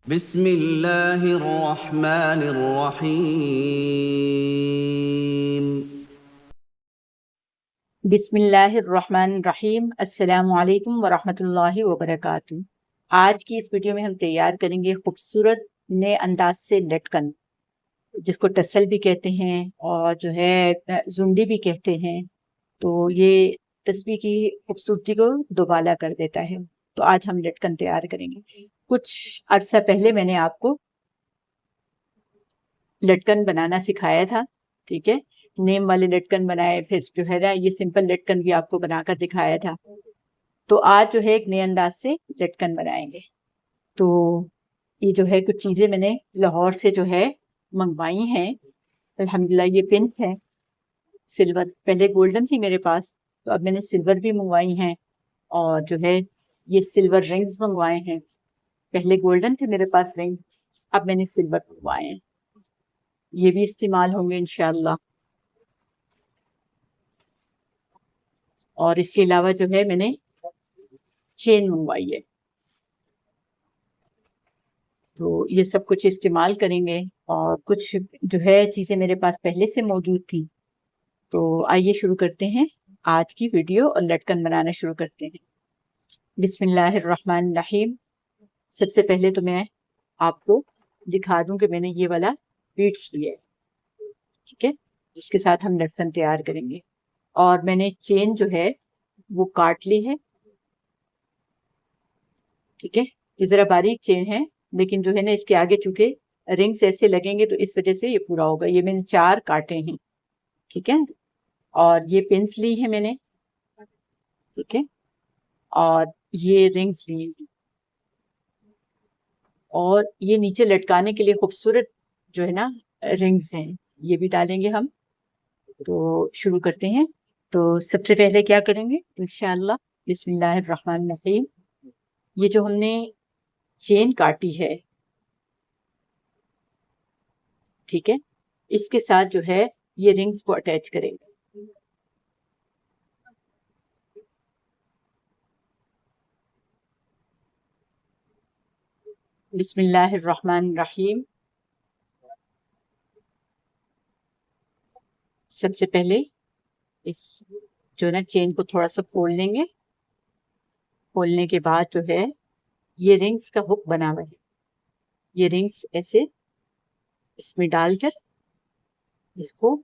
बिस्मिल्लाहिर्रहमानिर्रहीम। बिस्मिल्लाहिर्रहमानिर्रहीम। अस्सलामुअलैकुम वरहमतुल्लाहि वबरकातुहू। आज की इस वीडियो में हम तैयार करेंगे खूबसूरत नए अंदाज से लटकन, जिसको टसल भी कहते हैं और जो है जुंडी भी कहते हैं। तो ये तस्बीह की खूबसूरती को दोबाला कर देता है। तो आज हम लटकन तैयार करेंगे। कुछ अरसा पहले मैंने आपको लटकन बनाना सिखाया था, ठीक है। नेम वाले लटकन बनाए, फिर जो है ना ये सिंपल लटकन भी आपको बनाकर दिखाया था। तो आज जो है एक नए अंदाज से लटकन बनाएंगे। तो ये जो है कुछ चीज़ें मैंने लाहौर से जो है मंगवाई हैं। अल्हम्दुलिल्लाह ये पिन है सिल्वर, पहले गोल्डन थी मेरे पास, तो अब मैंने सिल्वर भी मंगवाई हैं। और जो है ये सिल्वर रिंग्स मंगवाए हैं। पहले गोल्डन थे मेरे पास रिंग, अब मैंने सिल्वर मंगवाए हैं। ये भी इस्तेमाल होंगे इंशाल्लाह। और इसके अलावा जो है मैंने चेन मंगवाई है। तो ये सब कुछ इस्तेमाल करेंगे। और कुछ जो है चीज़ें मेरे पास पहले से मौजूद थी। तो आइए शुरू करते हैं आज की वीडियो और लटकन बनाना शुरू करते हैं। बिस्मिल्लाहिर्रहमानिर्रहीम। सबसे पहले तो मैं आपको दिखा दूं कि मैंने ये वाला बीड्स लिया है, ठीक है, जिसके साथ हम लटकन तैयार करेंगे। और मैंने चेन जो है वो काट ली है, ठीक है। ये जरा बारीक चेन है, लेकिन जो है ना इसके आगे चूंकि रिंग्स ऐसे लगेंगे तो इस वजह से ये पूरा होगा। ये मैंने 4 काटे हैं, ठीक है। और ये पिन्स ली है मैंने, ठीक है। और ये रिंग्स ली हैं। और ये नीचे लटकाने के लिए खूबसूरत जो है ना रिंग्स हैं, ये भी डालेंगे हम। तो शुरू करते हैं। तो सबसे पहले क्या करेंगे इंशाअल्लाह, बिस्मिल्लाहिर्रहमानिर्रहीम। ये जो हमने चेन काटी है, ठीक है, इसके साथ जो है ये रिंग्स को अटैच करेंगे। बिस्मिल्लाहिर्रहमानिर्रहीम। सबसे पहले इस जो ना चेन को थोड़ा सा फोड़ लेंगे। खोलने के बाद जो है ये रिंग्स का हुक बना हुआ है, ये रिंग्स ऐसे इसमें डालकर इसको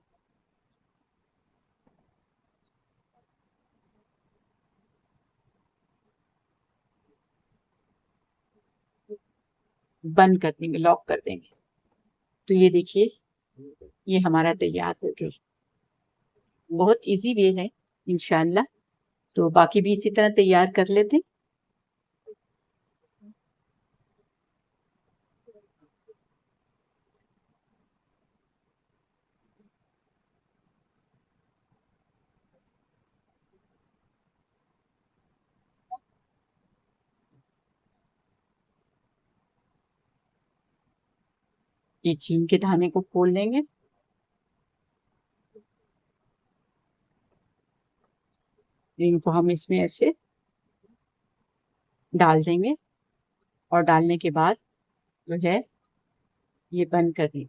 बंद कर देंगे, लॉक कर देंगे। तो ये देखिए ये हमारा तैयार हो गया। बहुत इजी वे है इंशाल्लाह। तो बाकी भी इसी तरह तैयार कर लेते हैं। ये चीन के दाने को खोल लेंगे, इनको हम इसमें ऐसे डाल देंगे। और डालने के बाद जो है ये बंद कर देंगे।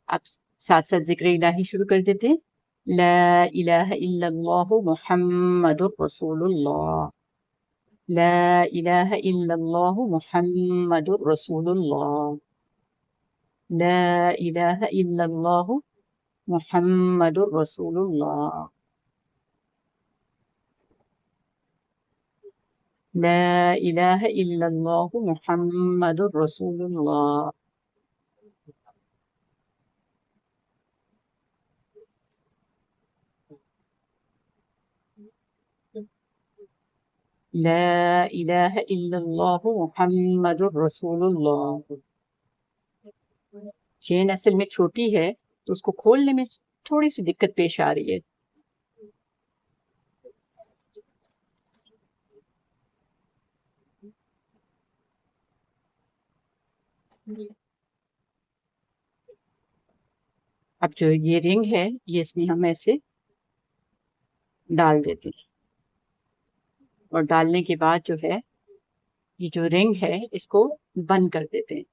अब साथ साथ जिक्र इलाही शुरू कर देते हैं। ला इलाहा इल्लल्लाहु मुहम्मदुर रसूलुल्लाह। ला इलाहा इल्लल्लाहु मुहम्मदुर रसूलुल्लाह। ला इलाहा इल्लल्लाहु मुहम्मदुर रसूलुल्लाह। ला इलाहा इल्लल्लाहु मुहम्मदुर रसूलुल्लाह। ला इलाहा इल्लल्लाहु मुहम्मदुर रसूलुल्लाह। चेन असल में छोटी है तो उसको खोलने में थोड़ी सी दिक्कत पेश आ रही है। अब जो ये रिंग है ये इसमें हम ऐसे डाल देते हैं। और डालने के बाद जो है ये जो रिंग है इसको बंद कर देते हैं।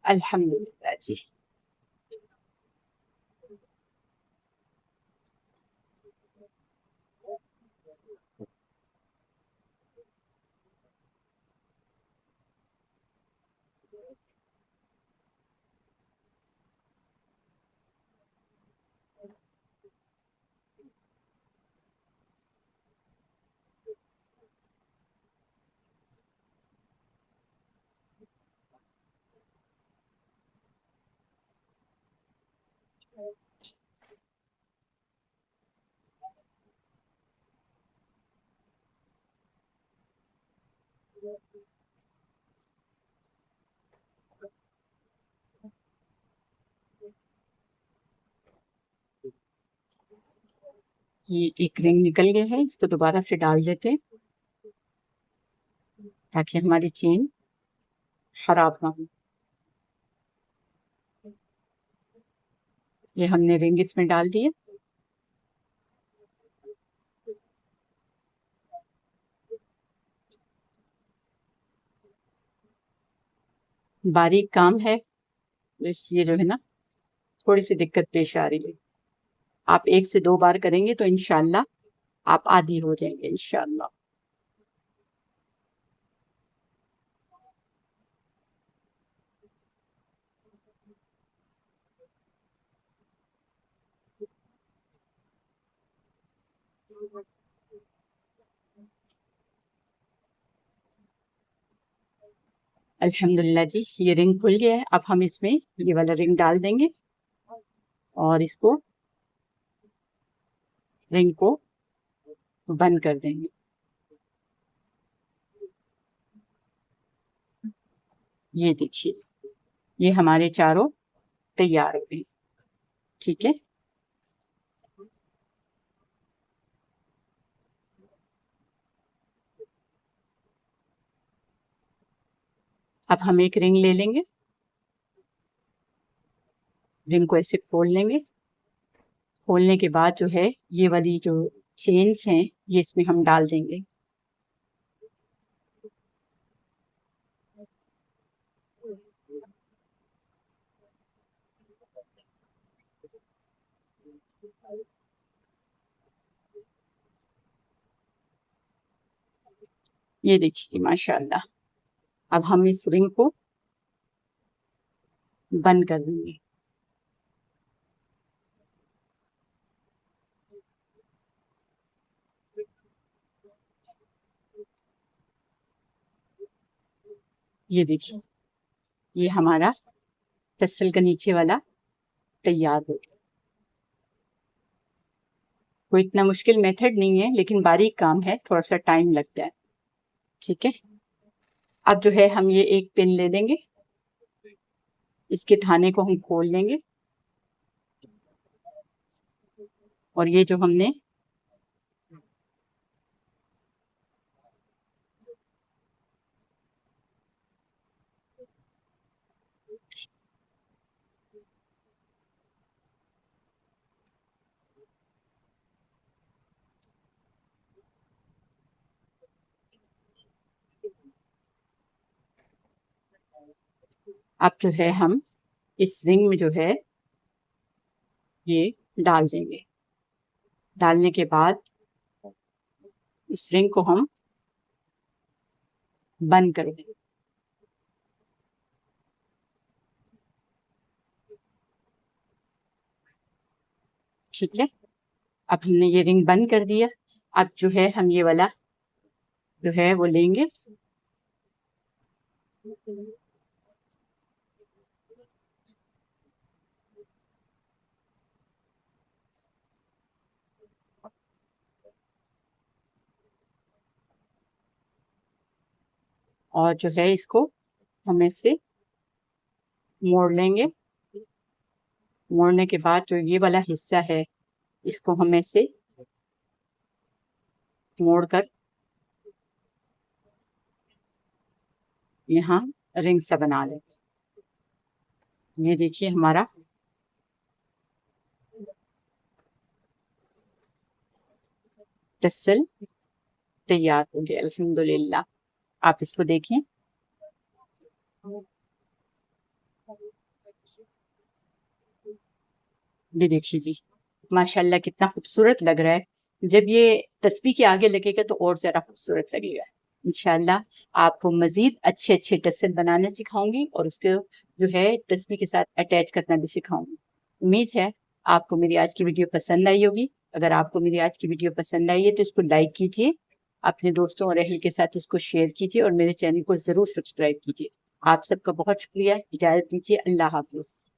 अल्हम्दुलिल्लाह जी। ये एक रिंग निकल गया है, इसको दोबारा से डाल देते हैं ताकि हमारी चेन खराब ना हो। ये हमने रिंग इसमें डाल दिए। बारीक काम है तो इसलिए जो है ना थोड़ी सी दिक्कत पेश आ रही है। आप 1 से 2 बार करेंगे तो इंशाल्लाह आप आदी हो जाएंगे इंशाल्लाह। अल्हम्दुलिल्लाह जी, ये रिंग खुल गया है। अब हम इसमें ये वाला रिंग डाल देंगे और इसको रिंग को बंद कर देंगे। ये देखिए, ये हमारे चारों तैयार हो गए। ठीक है, अब हम एक रिंग ले लेंगे, रिंग को ऐसे खोल लेंगे। खोलने के बाद जो है ये वाली जो चेन्स हैं ये इसमें हम डाल देंगे। ये देखिए माशाल्लाह। अब हम इस रिंग को बंद कर देंगे। ये देखिए, ये हमारा टसल का नीचे वाला तैयार हो गया। कोई इतना मुश्किल मेथड नहीं है लेकिन बारीक काम है, थोड़ा सा टाइम लगता है। ठीक है, अब जो है हम ये एक पिन ले लेंगे, इसके थाने को हम खोल लेंगे और ये जो हमने अब जो है हम इस रिंग में जो है ये डाल देंगे। डालने के बाद इस रिंग को हम बंद कर देंगे। ठीक है, अब हमने ये रिंग बंद कर दिया। अब जो है हम ये वाला जो है वो लेंगे और जो है इसको हम ऐसे मोड़ लेंगे। मोड़ने के बाद जो ये वाला हिस्सा है इसको हम ऐसे मोड़ कर यहाँ रिंग सा बना लेंगे। ये देखिए हमारा टसल तैयार हो गया अल्हम्दुलिल्लाह। आप इसको देखें। ये देखिए जी, माशाल्लाह कितना खूबसूरत लग रहा है। जब ये तस्बीह के आगे लगेगा तो और ज़्यादा खूबसूरत लगेगा। इंशाल्लाह आपको मज़ीद अच्छे-अच्छे टसल बनाना सिखाऊँगी और उसको जो है तस्बीह के साथ अटैच करना भी सिखाऊँगी। उम्मीद है आपको मेरी आज की वीडियो पसंद आई होगी। अगर आपको मेरी आज की वीडियो पसंद आई है तो इसको लाइक कीजिए, अपने दोस्तों और अहल के साथ इसको शेयर कीजिए और मेरे चैनल को ज़रूर सब्सक्राइब कीजिए। आप सबका बहुत शुक्रिया। इजाज़त दीजिए। अल्लाह हाफ़िज़।